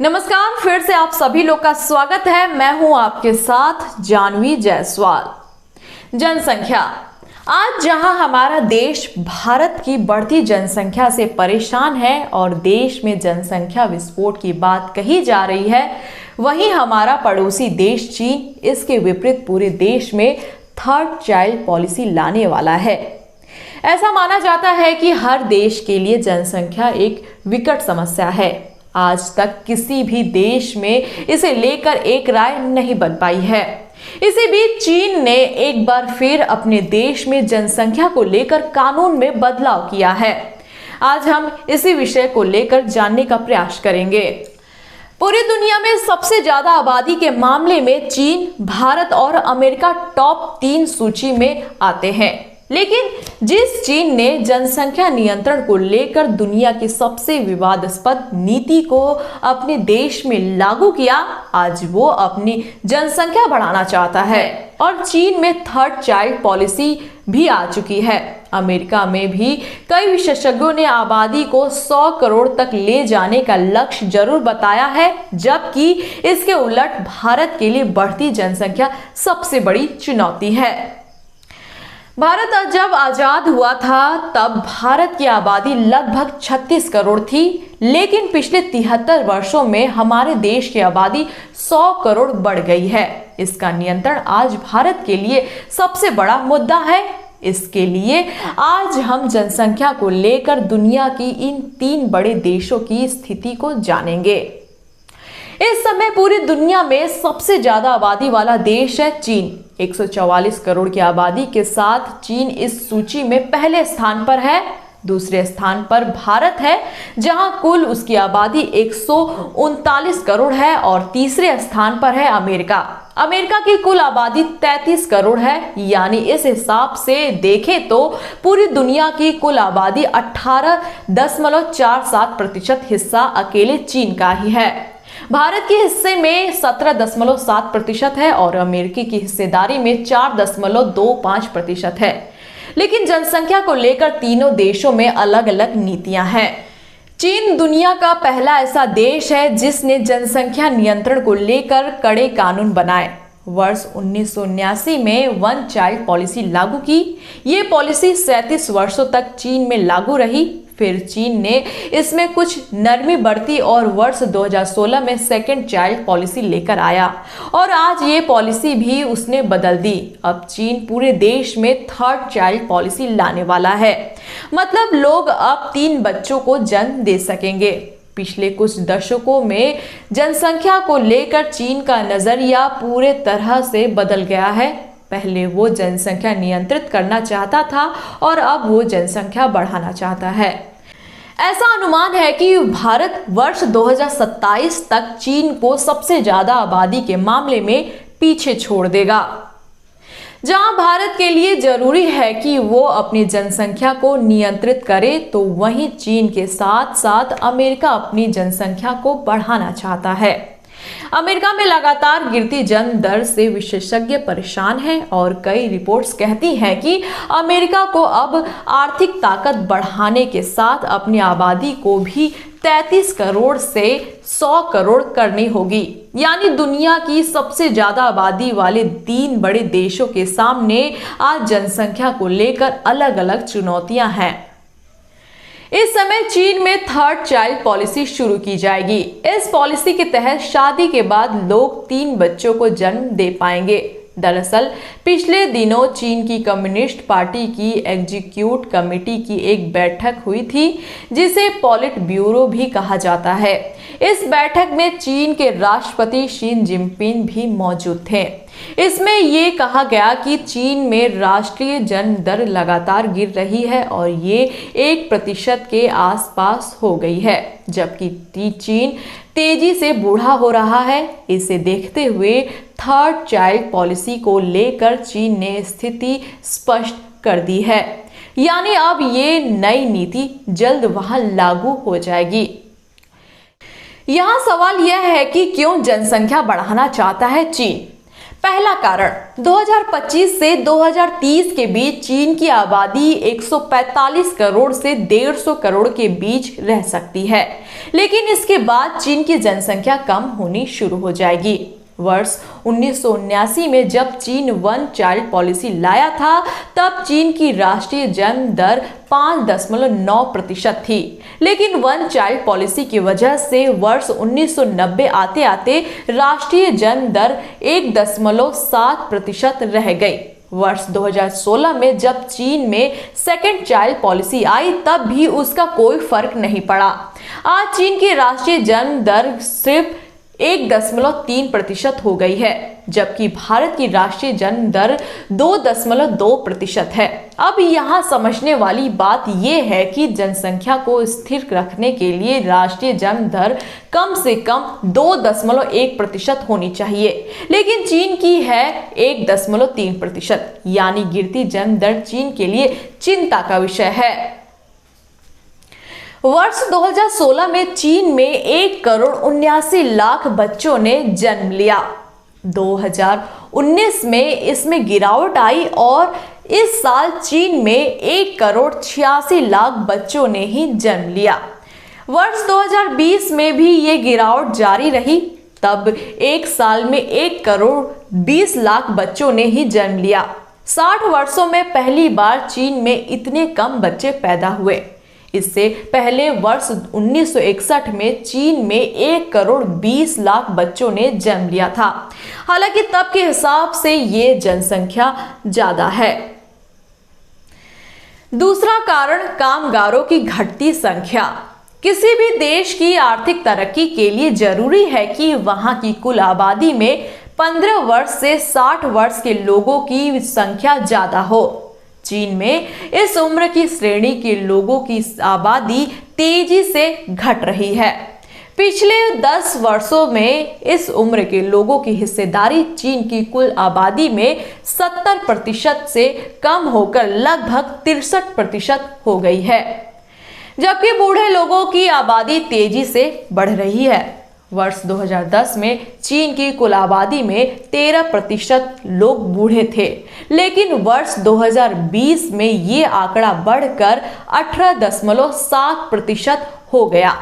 नमस्कार, फिर से आप सभी लोग का स्वागत है। मैं हूं आपके साथ जानवी जायसवाल। जनसंख्या। आज जहां हमारा देश भारत की बढ़ती जनसंख्या से परेशान है और देश में जनसंख्या विस्फोट की बात कही जा रही है, वहीं हमारा पड़ोसी देश चीन इसके विपरीत पूरे देश में थर्ड चाइल्ड पॉलिसी लाने वाला है। ऐसा माना जाता है कि हर देश के लिए जनसंख्या एक विकट समस्या है। आज तक किसी भी देश में इसे लेकर एक राय नहीं बन पाई है। इसी बीच चीन ने एक बार फिर अपने देश में जनसंख्या को लेकर कानून में बदलाव किया है। आज हम इसी विषय को लेकर जानने का प्रयास करेंगे। पूरी दुनिया में सबसे ज्यादा आबादी के मामले में चीन, भारत और अमेरिका टॉप 3 सूची में आते हैं। लेकिन जिस चीन ने जनसंख्या नियंत्रण को लेकर दुनिया की सबसे विवादास्पद नीति को अपने देश में लागू किया, आज वो अपनी जनसंख्या बढ़ाना चाहता है और चीन में थर्ड चाइल्ड पॉलिसी भी आ चुकी है। अमेरिका में भी कई विशेषज्ञों ने आबादी को 100 करोड़ तक ले जाने का लक्ष्य जरूर बताया है, जबकि इसके उलट भारत के लिए बढ़ती जनसंख्या सबसे बड़ी चुनौती है। भारत जब आजाद हुआ था तब भारत की आबादी लगभग 36 करोड़ थी, लेकिन पिछले 73 वर्षों में हमारे देश की आबादी 100 करोड़ बढ़ गई है। इसका नियंत्रण आज भारत के लिए सबसे बड़ा मुद्दा है। इसके लिए आज हम जनसंख्या को लेकर दुनिया की इन 3 बड़े देशों की स्थिति को जानेंगे। इस समय पूरी दुनिया में सबसे ज्यादा आबादी वाला देश है चीन। 144 करोड़ की आबादी के साथ चीन इस सूची में पहले स्थान पर है। दूसरे स्थान पर भारत है, जहां कुल उसकी आबादी 139 करोड़ है और तीसरे स्थान पर है अमेरिका। अमेरिका की कुल आबादी 33 करोड़ है। यानी इस हिसाब से देखें तो पूरी दुनिया की कुल आबादी 18.47% हिस्सा अकेले चीन का ही है। भारत के हिस्से में 17.7% है और अमेरिकी की हिस्सेदारी में 4.25% है। लेकिन जनसंख्या को लेकर तीनों देशों में अलग अलग नीतियां हैं। चीन दुनिया का पहला ऐसा देश है जिसने जनसंख्या नियंत्रण को लेकर कड़े कानून बनाए। वर्ष 1979 में वन चाइल्ड पॉलिसी लागू की। ये पॉलिसी 37 वर्षों तक चीन में लागू रही। फिर चीन ने इसमें कुछ नरमी बरती और वर्ष 2016 में सेकेंड चाइल्ड पॉलिसी लेकर आया और आज ये पॉलिसी भी उसने बदल दी। अब चीन पूरे देश में थर्ड चाइल्ड पॉलिसी लाने वाला है। मतलब लोग अब 3 बच्चों को जन्म दे सकेंगे। पिछले कुछ दशकों में जनसंख्या को लेकर चीन का नजरिया पूरे तरह से बदल गया है। पहले वो जनसंख्या नियंत्रित करना चाहता था और अब वो जनसंख्या बढ़ाना चाहता है। ऐसा अनुमान है कि भारत वर्ष 2027 तक चीन को सबसे ज्यादा आबादी के मामले में पीछे छोड़ देगा। जहां भारत के लिए जरूरी है कि वो अपनी जनसंख्या को नियंत्रित करे, तो वहीं चीन के साथ साथ अमेरिका अपनी जनसंख्या को बढ़ाना चाहता है। अमेरिका में लगातार गिरती जन्म दर से विशेषज्ञ परेशान हैं और कई रिपोर्ट्स कहती हैं कि अमेरिका को अब आर्थिक ताकत बढ़ाने के साथ अपनी आबादी को भी 33 करोड़ से 100 करोड़ करनी होगी। यानी दुनिया की सबसे ज्यादा आबादी वाले 3 बड़े देशों के सामने आज जनसंख्या को लेकर अलग अलग चुनौतियां हैं। इस समय चीन में थर्ड चाइल्ड पॉलिसी शुरू की जाएगी। इस पॉलिसी के तहत शादी के बाद लोग 3 बच्चों को जन्म दे पाएंगे। दरअसल पिछले दिनों चीन की कम्युनिस्ट पार्टी की एग्जीक्यूटिव कमेटी की एक बैठक हुई थी, जिसे पॉलिट ब्यूरो भी कहा जाता है। इस बैठक में चीन के राष्ट्रपति शी जिनपिंग भी मौजूद थे। इसमें ये कहा गया कि चीन में राष्ट्रीय जन्म दर लगातार गिर रही है और ये 1% के आसपास हो गई है, जबकि चीन तेजी से बूढ़ा हो रहा है। इसे देखते हुए थर्ड चाइल्ड पॉलिसी को लेकर चीन ने स्थिति स्पष्ट कर दी है। यानी अब ये नई नीति जल्द वहां लागू हो जाएगी। यहाँ सवाल यह है कि क्यों जनसंख्या बढ़ाना चाहता है चीन। पहला कारण, 2025 से 2030 के बीच चीन की आबादी 145 करोड़ से 150 करोड़ के बीच रह सकती है, लेकिन इसके बाद चीन की जनसंख्या कम होनी शुरू हो जाएगी। वर्ष 1979 में जब चीन वन चाइल्ड पॉलिसी लाया था, तब चीन की राष्ट्रीय जन्म दर 5.9% थी, लेकिन वन चाइल्ड पॉलिसी की वजह से वर्ष 1990 आते आते राष्ट्रीय जन्म दर 1.7% रह गई। वर्ष 2016 में जब चीन में सेकेंड चाइल्ड पॉलिसी आई, तब भी उसका कोई फर्क नहीं पड़ा। आज चीन की राष्ट्रीय जन्म दर सिर्फ 1.3% हो गई है, जबकि भारत की राष्ट्रीय जन्म दर 2.2% है। अब यहाँ समझने वाली बात यह है कि जनसंख्या को स्थिर रखने के लिए राष्ट्रीय जन्म दर कम से कम 2.1% होनी चाहिए, लेकिन चीन की है 1.3%, यानी गिरती जन्म दर चीन के लिए चिंता का विषय है। वर्ष 2016 में चीन में 1,79,00,000 बच्चों ने जन्म लिया। 2019 में इसमें गिरावट आई और इस साल चीन में 1,86,00,000 बच्चों ने ही जन्म लिया। वर्ष 2020 में भी ये गिरावट जारी रही, तब एक साल में 1,20,00,000 बच्चों ने ही जन्म लिया। 60 वर्षों में पहली बार चीन में इतने कम बच्चे पैदा हुए। इससे पहले वर्ष 1961 में चीन में 1,20,00,000 बच्चों ने जन्म लिया था। हालांकि तब के हिसाब से ये जनसंख्या ज्यादा है। दूसरा कारण, कामगारों की घटती संख्या। किसी भी देश की आर्थिक तरक्की के लिए जरूरी है कि वहां की कुल आबादी में 15 वर्ष से 60 वर्ष के लोगों की संख्या ज्यादा हो। चीन में इस उम्र की श्रेणी के लोगों की आबादी तेजी से घट रही है। पिछले 10 वर्षों में इस उम्र के लोगों की हिस्सेदारी चीन की कुल आबादी में 70% से कम होकर लगभग 63% हो गई है, जबकि बूढ़े लोगों की आबादी तेजी से बढ़ रही है। वर्ष 2010 में चीन की कुल आबादी में 13% लोग बूढ़े थे, लेकिन वर्ष 2020 में ये आंकड़ा बढ़कर 18.7% हो गया।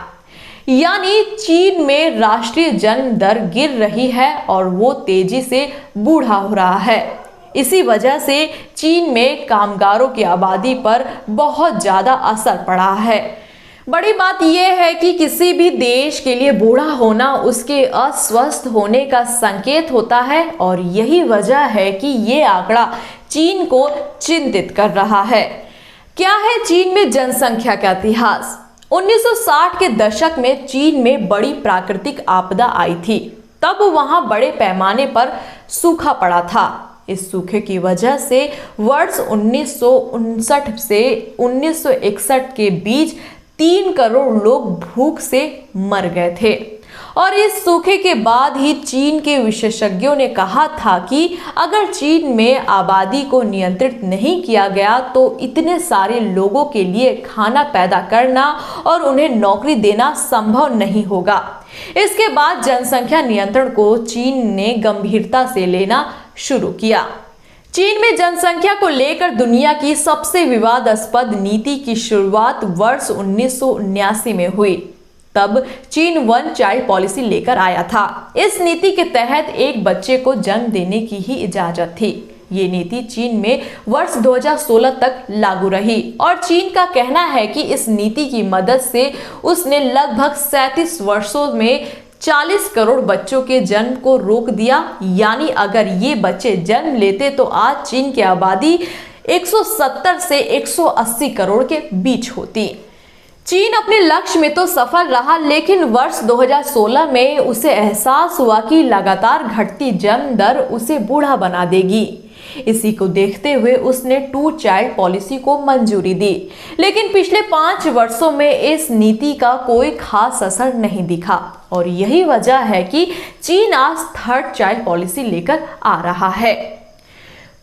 यानी चीन में राष्ट्रीय जन्म दर गिर रही है और वो तेजी से बूढ़ा हो रहा है। इसी वजह से चीन में कामगारों की आबादी पर बहुत ज्यादा असर पड़ा है। बड़ी बात यह है कि किसी भी देश के लिए बूढ़ा होना उसके अस्वस्थ होने का संकेत होता है और यही वजह है कि ये आंकड़ा चीन को चिंतित कर रहा है। क्या है चीन में जनसंख्या का इतिहास? 1960 के दशक में चीन में बड़ी प्राकृतिक आपदा आई थी। तब वहां बड़े पैमाने पर सूखा पड़ा था। इस सूखे की वजह से वर्ष 1959 से 1961 के बीच 3 करोड़ लोग भूख से मर गए थे और इस सूखे के बाद ही चीन के विशेषज्ञों ने कहा था कि अगर चीन में आबादी को नियंत्रित नहीं किया गया तो इतने सारे लोगों के लिए खाना पैदा करना और उन्हें नौकरी देना संभव नहीं होगा। इसके बाद जनसंख्या नियंत्रण को चीन ने गंभीरता से लेना शुरू किया। चीन में जनसंख्या को लेकर दुनिया की सबसे विवादास्पद नीति की शुरुआत वर्ष 1979 में हुई। तब चीन वन चाइल्ड पॉलिसी लेकर आया था। इस नीति के तहत एक बच्चे को जन्म देने की ही इजाजत थी। ये नीति चीन में वर्ष 2016 तक लागू रही और चीन का कहना है कि इस नीति की मदद से उसने लगभग 37 वर्षों में 40 करोड़ बच्चों के जन्म को रोक दिया। यानी अगर ये बच्चे जन्म लेते तो आज चीन की आबादी 170 से 180 करोड़ के बीच होती। चीन अपने लक्ष्य में तो सफल रहा, लेकिन वर्ष 2016 में उसे एहसास हुआ कि लगातार घटती जन्म दर उसे बूढ़ा बना देगी। इसी को देखते हुए उसने 2 चाइल्ड पॉलिसी को मंजूरी दी, लेकिन पिछले 5 वर्षों में इस नीति का कोई खास असर नहीं दिखा और यही वजह है कि चीन आज 3rd चाइल्ड पॉलिसी लेकर आ रहा है।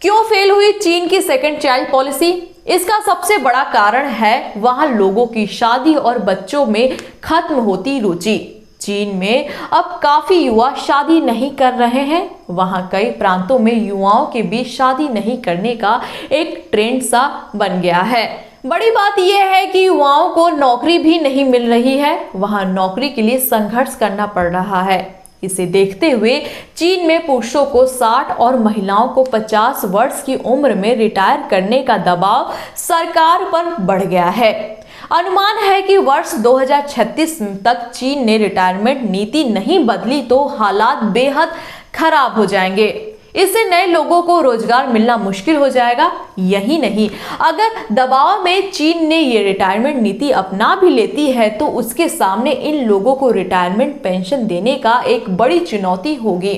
क्यों फेल हुई चीन की 2nd चाइल्ड पॉलिसी? इसका सबसे बड़ा कारण है वहां लोगों की शादी और बच्चों में खत्म होती रुचि। चीन में अब काफी युवा शादी नहीं कर रहे हैं। वहां कई प्रांतों में युवाओं के बीच शादी नहीं करने का एक ट्रेंड सा बन गया है। बड़ी बात यह है कि युवाओं को नौकरी भी नहीं मिल रही है, वहां नौकरी के लिए संघर्ष करना पड़ रहा है। इसे देखते हुए चीन में पुरुषों को 60 और महिलाओं को 50 वर्ष की उम्र में रिटायर करने का दबाव सरकार पर बढ़ गया है। अनुमान है कि वर्ष 2036 तक चीन ने रिटायरमेंट नीति नहीं बदली तो हालात बेहद खराब हो जाएंगे। इससे नए लोगों को रोजगार मिलना मुश्किल हो जाएगा। यही नहीं, अगर दबाव में चीन ने ये रिटायरमेंट नीति अपना भी लेती है तो उसके सामने इन लोगों को रिटायरमेंट पेंशन देने का एक बड़ी चुनौती होगी।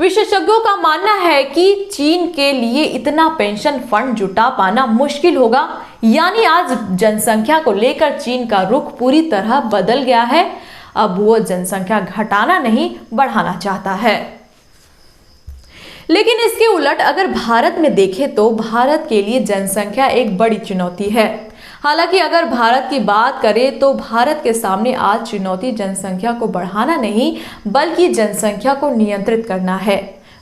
विशेषज्ञों का मानना है कि चीन के लिए इतना पेंशन फंड जुटा पाना मुश्किल होगा। यानी आज जनसंख्या को लेकर चीन का रुख पूरी तरह बदल गया है। अब वो जनसंख्या घटाना नहीं, बढ़ाना चाहता है। लेकिन इसके उलट अगर भारत में देखें तो भारत के लिए जनसंख्या एक बड़ी चुनौती है। हालांकि अगर भारत की बात करें तो भारत के सामने आज चुनौती जनसंख्या को बढ़ाना नहीं बल्कि जनसंख्या को नियंत्रित करना है।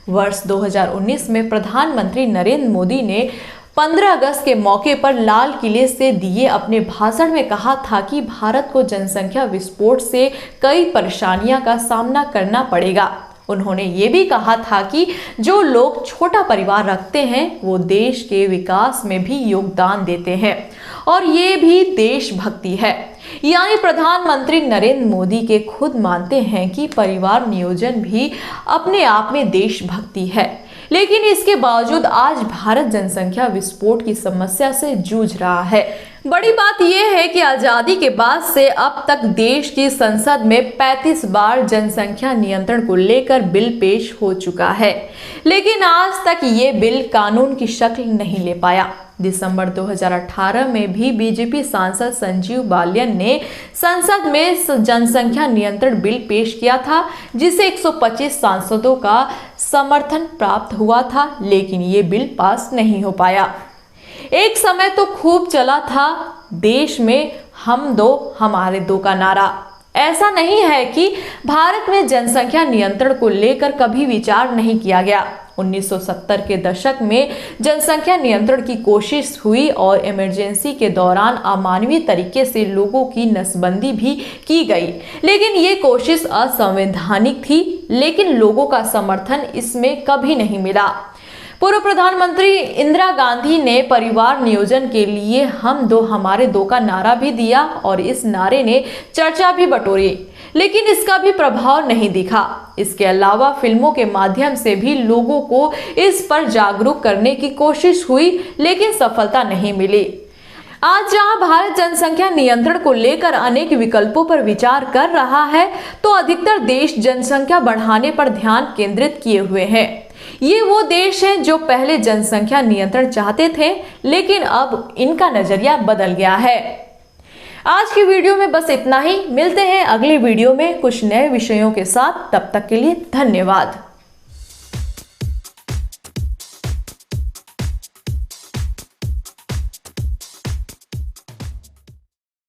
वर्ष 2019 में प्रधानमंत्री नरेंद्र मोदी ने 15 अगस्त के मौके पर लाल किले से दिए अपने भाषण में कहा था कि भारत को जनसंख्या विस्फोट से कई परेशानियों का सामना करना पड़ेगा। उन्होंने ये भी कहा था कि जो लोग छोटा परिवार रखते हैं वो देश के विकास में भी योगदान देते हैं और ये भी देशभक्ति है। यानी प्रधानमंत्री नरेंद्र मोदी के खुद मानते हैं कि परिवार नियोजन भी अपने आप में देशभक्ति है। लेकिन इसके बावजूद आज भारत जनसंख्या विस्फोट की समस्या से जूझ रहा है। बड़ी बात यह है कि आजादी के बाद से अब तक देश की संसद में 35 बार जनसंख्या नियंत्रण को लेकर बिल पेश हो चुका है, लेकिन आज तक ये बिल कानून की शक्ल नहीं ले पाया। दिसंबर 2018 में भी बीजेपी सांसद संजीव बालियान ने संसद में जनसंख्या नियंत्रण बिल पेश किया था, जिसे 125 सांसदों का समर्थन प्राप्त हुआ था, लेकिन ये बिल पास नहीं हो पाया। एक समय तो खूब चला था देश में हम दो हमारे दो का नारा। ऐसा नहीं है कि भारत में जनसंख्या नियंत्रण को लेकर कभी विचार नहीं किया गया। 1970 के दशक में जनसंख्या नियंत्रण की कोशिश हुई और इमरजेंसी के दौरान अमानवीय तरीके से लोगों की नसबंदी भी की गई, लेकिन ये कोशिश असंवैधानिक थी। लेकिन लोगों का समर्थन इसमें कभी नहीं मिला। पूर्व प्रधानमंत्री इंदिरा गांधी ने परिवार नियोजन के लिए हम दो हमारे दो का नारा भी दिया और इस नारे ने चर्चा भी बटोरी, लेकिन इसका भी प्रभाव नहीं दिखा। इसके अलावा फिल्मों के माध्यम से भी लोगों को इस पर जागरूक करने की कोशिश हुई, लेकिन सफलता नहीं मिली। आज जहां भारत जनसंख्या नियंत्रण को लेकर अनेक विकल्पों पर विचार कर रहा है, तो अधिकतर देश जनसंख्या बढ़ाने पर ध्यान केंद्रित किए हुए हैं। ये वो देश हैं जो पहले जनसंख्या नियंत्रण चाहते थे, लेकिन अब इनका नजरिया बदल गया है। आज की वीडियो में बस इतना ही। मिलते हैं अगली वीडियो में कुछ नए विषयों के साथ। तब तक के लिए धन्यवाद।